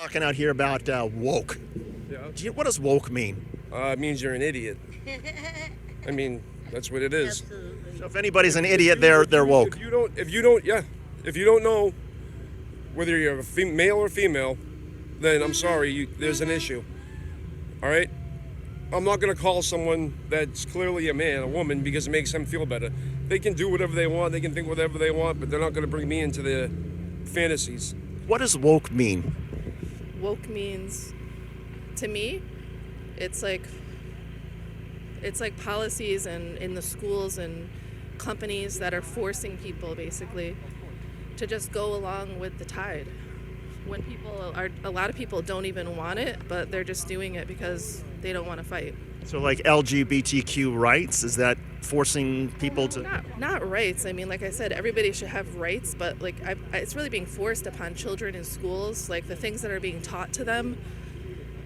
Talking out here about woke. Yeah. What does woke mean? It means you're an idiot. I mean, that's what it is. Absolutely. So if anybody's an idiot, they're woke. If you don't know whether you're a male or female, then I'm sorry, there's an issue. All right. I'm not gonna call someone that's clearly a man a woman because it makes them feel better. They can do whatever they want. They can think whatever they want, but they're not gonna bring me into their fantasies. What does woke mean? Woke means, to me, it's like policies and in the schools and companies that are forcing people basically to just go along with the tide. When a lot of people don't even want it, but they're just doing it because they don't want to fight. So like LGBTQ rights, is that forcing people to? Not rights. I mean, like I said, everybody should have rights, but like it's really being forced upon children in schools. Like the things that are being taught to them,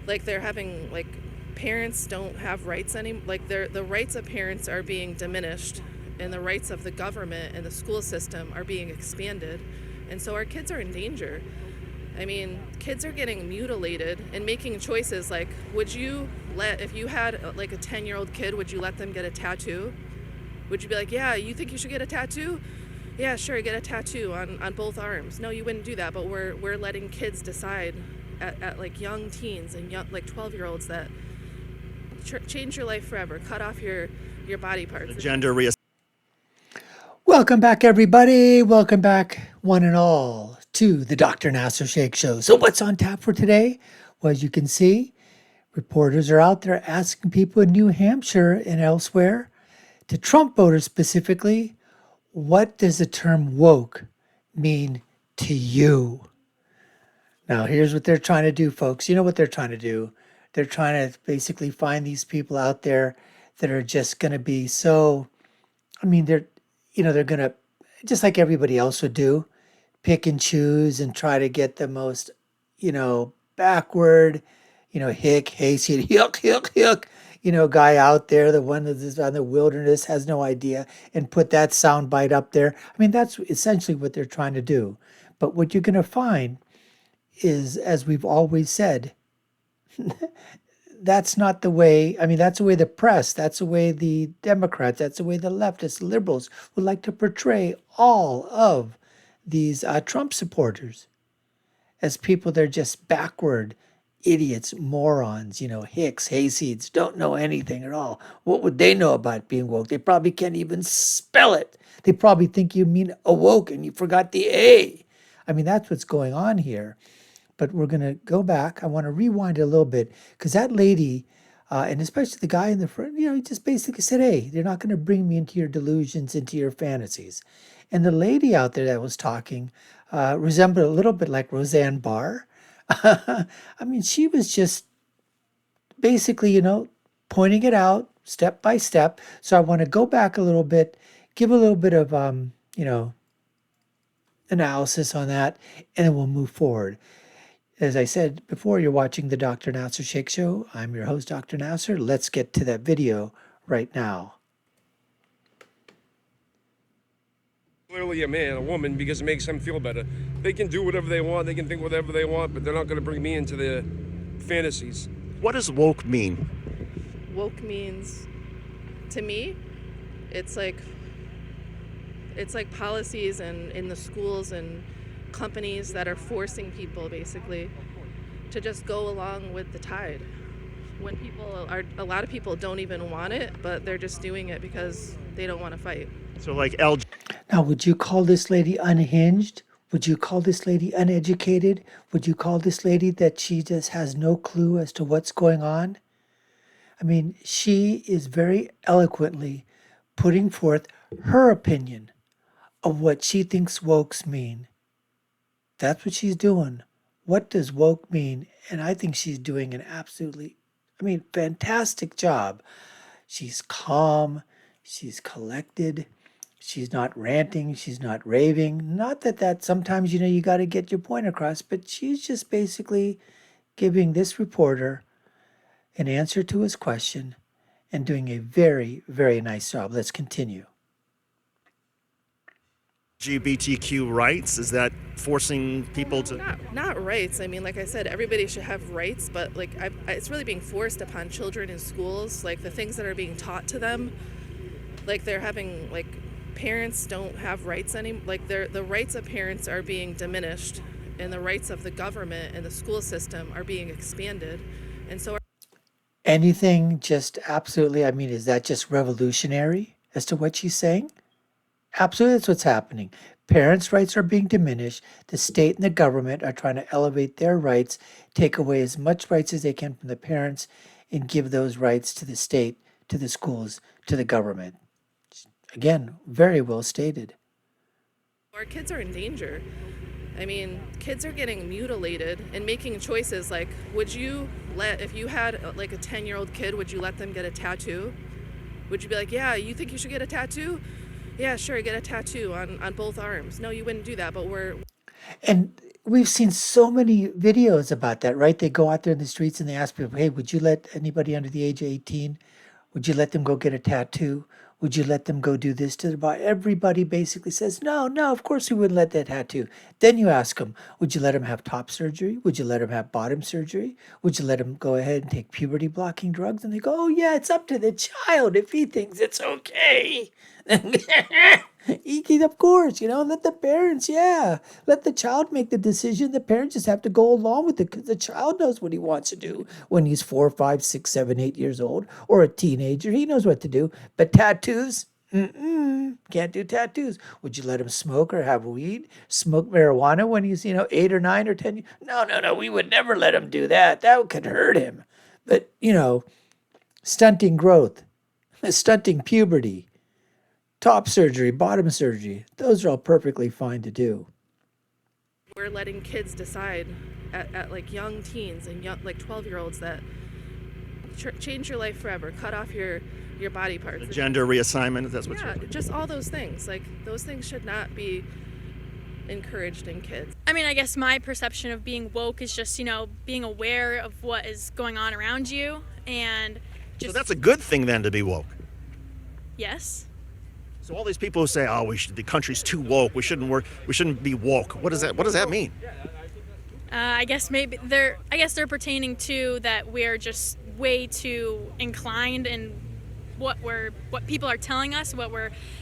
like they're having like parents don't have rights anymore. Like the rights of parents are being diminished, and the rights of the government and the school system are being expanded, and so our kids are in danger. I mean, kids are getting mutilated and making choices like, if you had like a 10-year-old kid, would you let them get a tattoo? Would you be like, yeah, you think you should get a tattoo? Yeah, sure, get a tattoo on both arms. No, you wouldn't do that, but we're letting kids decide at like young teens and young, like 12-year-olds that change your life forever, cut off your body parts. Gender reassignment. Welcome back, everybody. Welcome back, one and all, to the Dr. Nasir Shaikh Show. So what's on tap for today? Well, as you can see, reporters are out there asking people in New Hampshire and elsewhere, to Trump voters specifically, what does the term woke mean to you? Now, here's what they're trying to do, folks. You know what they're trying to do? They're trying to basically find these people out there that are just going to be so, they're going to, just like everybody else would do, pick and choose and try to get the most, backward, hick, hayseed, hick, guy out there, the one that is on the wilderness, has no idea, and put that sound bite up there. I mean, that's essentially what they're trying to do. But what you're going to find is, as we've always said, that's not the way. I mean, that's the way the press, that's the way the Democrats, that's the way the leftists, liberals would like to portray all of these Trump supporters as people they're just backward idiots, morons, hicks, hayseeds, don't know anything at all. What would they know about being woke? They probably can't even spell it. They probably think you mean awoke and you forgot the A. I mean, that's what's going on here. But we're going to go back. I want to rewind it a little bit because that lady, and especially the guy in the front, he just basically said, hey, they're not going to bring me into your delusions, into your fantasies. And the lady out there that was talking resembled a little bit like Roseanne Barr. I mean, she was just basically, pointing it out step by step. So I want to go back a little bit, give a little bit of, analysis on that, and then we'll move forward. As I said before, you're watching the Dr. Nasir Shaikh Show. I'm your host, Dr. Nasir. Let's get to that video right now. Clearly a man, a woman, because it makes them feel better. They can do whatever they want. They can think whatever they want, but they're not gonna bring me into their fantasies. What does woke mean? Woke means, to me, it's like policies and in the schools and companies that are forcing people basically to just go along with the tide. When a lot of people don't even want it, but they're just doing it because they don't want to fight. So like Now, would you call this lady unhinged? Would you call this lady uneducated? Would you call this lady that she just has no clue as to what's going on? I mean, she is very eloquently putting forth her opinion of what she thinks wokes mean. That's what she's doing. What does woke mean? And I think she's doing an absolutely, fantastic job. She's calm. She's collected. She's not ranting. She's not raving. Not that sometimes, you got to get your point across, but she's just basically giving this reporter an answer to his question and doing a very, very nice job. Let's continue. LGBTQ rights? Is that forcing people to? Not rights. I mean, like I said, everybody should have rights, but like it's really being forced upon children in schools. Like the things that are being taught to them, like they're having like parents don't have rights any. Like the rights of parents are being diminished, and the rights of the government and the school system are being expanded, and so. Anything just absolutely, I mean, is that just revolutionary as to what she's saying? Absolutely, that's what's happening. Parents' rights are being diminished. The state and the government are trying to elevate their rights, take away as much rights as they can from the parents, and give those rights to the state, to the schools, to the government. Again, very well stated. Our kids are in danger. I mean, kids are getting mutilated and making choices like, would you if you had like a 10-year-old kid, would you let them get a tattoo? Would you be like, yeah, you think you should get a tattoo? Yeah, sure, get a tattoo on both arms. No, you wouldn't do that, but And we've seen so many videos about that, right? They go out there in the streets and they ask people, hey, would you let anybody under the age of 18, would you let them go get a tattoo? Would you let them go do this to their body? Everybody basically says, no, no, of course we wouldn't let that tattoo. Then you ask them, would you let them have top surgery? Would you let them have bottom surgery? Would you let them go ahead and take puberty blocking drugs? And they go, oh yeah, it's up to the child if he thinks it's okay. Of course, let the parents, yeah. Let the child make the decision. The parents just have to go along with it because the child knows what he wants to do when he's 4, 5, 6, 7, 8 years old or a teenager. He knows what to do. But tattoos, can't do tattoos. Would you let him smoke or have weed? Smoke marijuana when he's, 8 or 9 or 10? No, no, no. We would never let him do that. That could hurt him. But, stunting growth, stunting puberty, top surgery, bottom surgery, those are all perfectly fine to do. we're letting kids decide at like young teens and young like 12-year-olds that change your life forever, cut off your body parts. The gender reassignment, if that's what Yeah, you're. just all those things. Like those things should not be encouraged in kids. I mean, I guess my perception of being woke is just, being aware of what is going on around you and just. So that's a good thing then to be woke. Yes. So all these people who say, "Oh, the country's too woke. We shouldn't work. We shouldn't be woke." What does that mean? I guess maybe they're pertaining to that we're just way too inclined in what people are telling us,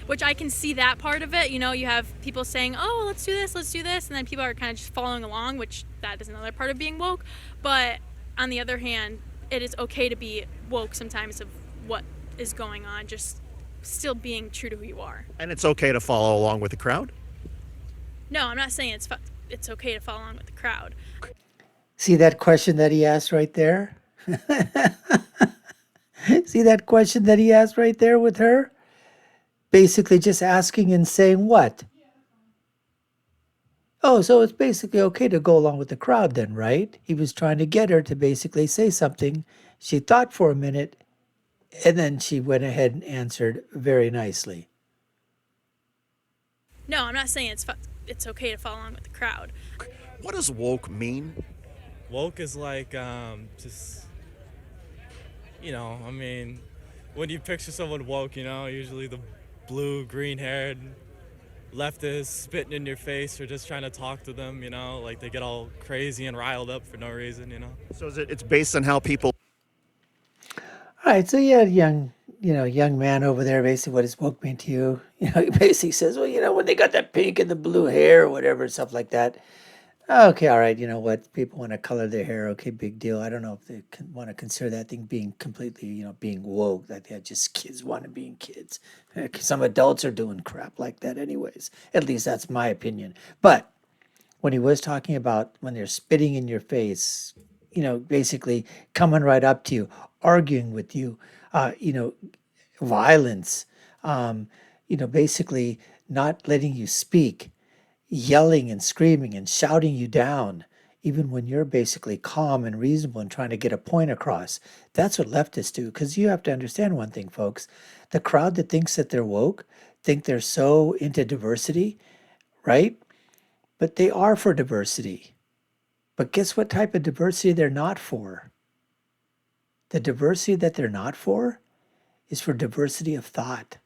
which I can see that part of it. You have people saying, "Oh, let's do this," and then people are kind of just following along, which that is another part of being woke. But on the other hand, it is okay to be woke sometimes of what is going on, just still being true to who you are. And it's okay to follow along with the crowd? No, I'm not saying it's okay to follow along with the crowd. See that question that he asked right there? See that question that he asked right there with her? Basically just asking and saying what? Oh, so it's basically okay to go along with the crowd then, right? He was trying to get her to basically say something. She thought for a minute, and then she went ahead and answered very nicely. No, I'm not saying it's okay to follow along with the crowd. What does woke mean? Woke is like just, I mean, when you picture someone woke, usually the blue, green-haired leftist spitting in your face or just trying to talk to them, like they get all crazy and riled up for no reason, So it's based on how people. All right, so you had a young man over there, basically what does woke mean to you? He basically says, well, when they got that pink and the blue hair or whatever, stuff like that. Okay, all right, you know what? People want to color their hair. Okay, big deal. I don't know if they want to consider that thing being completely, being woke. Like they're just kids want to be kids. Some adults are doing crap like that anyways. At least that's my opinion. But when he was talking about when they're spitting in your face, basically coming right up to you, arguing with you, violence, basically not letting you speak, yelling and screaming and shouting you down, even when you're basically calm and reasonable and trying to get a point across. That's what leftists do. Because you have to understand one thing, folks. The crowd that thinks that they're woke, think they're so into diversity, right? But they are for diversity. But guess what type of diversity they're not for? The diversity that they're not for is for diversity of thought,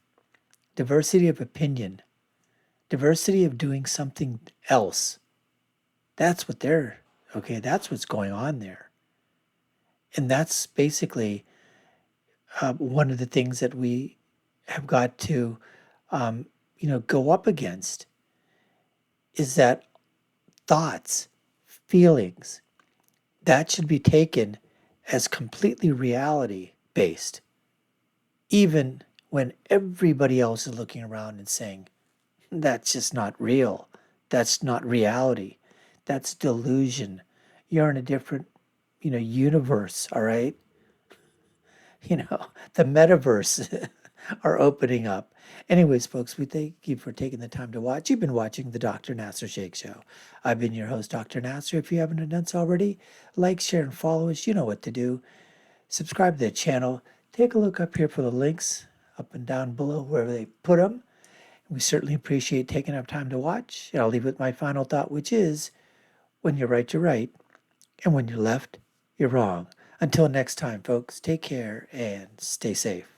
diversity of opinion, Diversity of doing something else. That's what they're, okay, that's what's going on there. And that's basically one of the things that we have got to, go up against is that thoughts, feelings, that should be taken as completely reality based, even when everybody else is looking around and saying, that's just not real. That's not reality. That's delusion. You're in a different, universe, all right? The metaverse are opening up. Anyways, folks, we thank you for taking the time to watch. You've been watching the Dr. Nasir Sheikh Show. I've been your host, Dr. Nasir. If you haven't done so already, like, share, and follow us. You know what to do. Subscribe to the channel. Take a look up here for the links up and down below wherever they put them. We certainly appreciate taking up time to watch. And I'll leave with my final thought, which is, when you're right, you're right. And when you're left, you're wrong. Until next time, folks, take care and stay safe.